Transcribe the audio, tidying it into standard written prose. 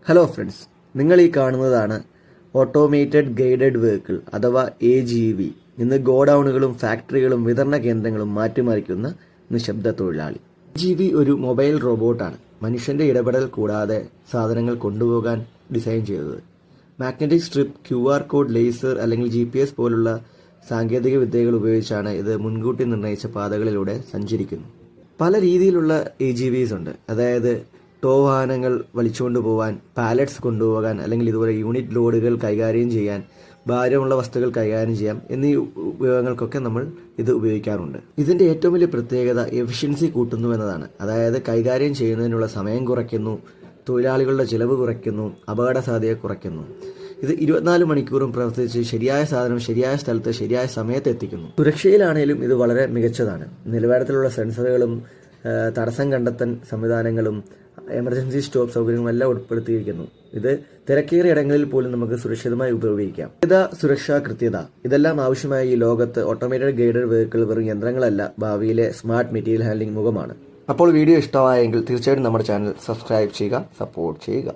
Hello friends, നിങ്ങൾ ഈ കാണുന്നതാണ് ഓട്ടോമേറ്റഡ് ഗൈഡഡ് വെഹിക്കിൾ അഥവാ AGV. ഇന്ന് ഗോഡൌണുകളും ഫാക്ടറികളും വിതരണ കേന്ദ്രങ്ങളും മാറ്റിമറിക്കുന്ന നിശബ്ദ തൊഴിലാളി. AGV ഒരു മൊബൈൽ റോബോട്ടാണ്. മനുഷ്യന്റെ ഇടപെടൽ കൂടാതെ സാധനങ്ങൾ കൊണ്ടുപോകാൻ ഡിസൈൻ ചെയ്തത്. Magnetic strip, QR code, laser അല്ലെങ്കിൽ GPS പോലുള്ള സാങ്കേതിക വിദ്യകൾ ഉപയോഗിച്ചാണ് ഇത് മുൻകൂട്ടി നിർണയിച്ച പാതകളിലൂടെ സഞ്ചരിക്കുന്നു. പല രീതിയിലുള്ള AGVs ഉണ്ട്. അതായത് ടോ വാഹനങ്ങൾ വലിച്ചുകൊണ്ട് പോകാൻ, പാലറ്റ്സ് കൊണ്ടുപോകാൻ, അല്ലെങ്കിൽ ഇതുപോലെ യൂണിറ്റ് ലോഡുകൾ കൈകാര്യം ചെയ്യാൻ, ഭാരമുള്ള വസ്തുക്കൾ കൈകാര്യം ചെയ്യാം എന്നീ ഉപയോഗങ്ങൾക്കൊക്കെ നമ്മൾ ഇത് ഉപയോഗിക്കാറുണ്ട്. ഇതിൻ്റെ ഏറ്റവും വലിയ പ്രത്യേകത എഫിഷ്യൻസി കൂട്ടുന്നു എന്നതാണ്. അതായത് കൈകാര്യം ചെയ്യുന്നതിനുള്ള സമയം കുറയ്ക്കുന്നു, തൊഴിലാളികളുടെ ചിലവ് കുറയ്ക്കുന്നു, അപകട സാധ്യത കുറയ്ക്കുന്നു. ഇത് 24 മണിക്കൂറും പ്രവർത്തിച്ച് ശരിയായ സാധനം ശരിയായ സ്ഥലത്ത് ശരിയായ സമയത്ത് എത്തിക്കുന്നു. സുരക്ഷയിലാണെങ്കിലും ഇത് വളരെ മികച്ചതാണ്. നിലവാരത്തിലുള്ള സെൻസറുകളും തടസ്സം കണ്ടെത്തൽ സംവിധാനങ്ങളും എമർജൻസി സ്റ്റോപ്പ് സൗകര്യങ്ങളും എല്ലാം ഉൾപ്പെടുത്തിയിരിക്കുന്നു. ഇത് തിരക്കേറിയ ഇടങ്ങളിൽ പോലും നമുക്ക് സുരക്ഷിതമായി ഉപയോഗിക്കാം. സുരക്ഷാ കൃത്യത ഇതെല്ലാം ആവശ്യമായ ഈ ലോകത്ത് ഓട്ടോമേറ്റഡ് ഗൈഡഡ് വെഹിക്കിൾ വെറും യന്ത്രങ്ങളല്ല, ഭാവിയിലെ സ്മാർട്ട് മെറ്റീരിയൽ ഹാൻഡ്ലിംഗ് മുഖമാണ്. അപ്പോൾ വീഡിയോ ഇഷ്ടമായെങ്കിൽ തീർച്ചയായിട്ടും നമ്മുടെ ചാനൽ സബ്സ്ക്രൈബ് ചെയ്യുക, സപ്പോർട്ട് ചെയ്യുക.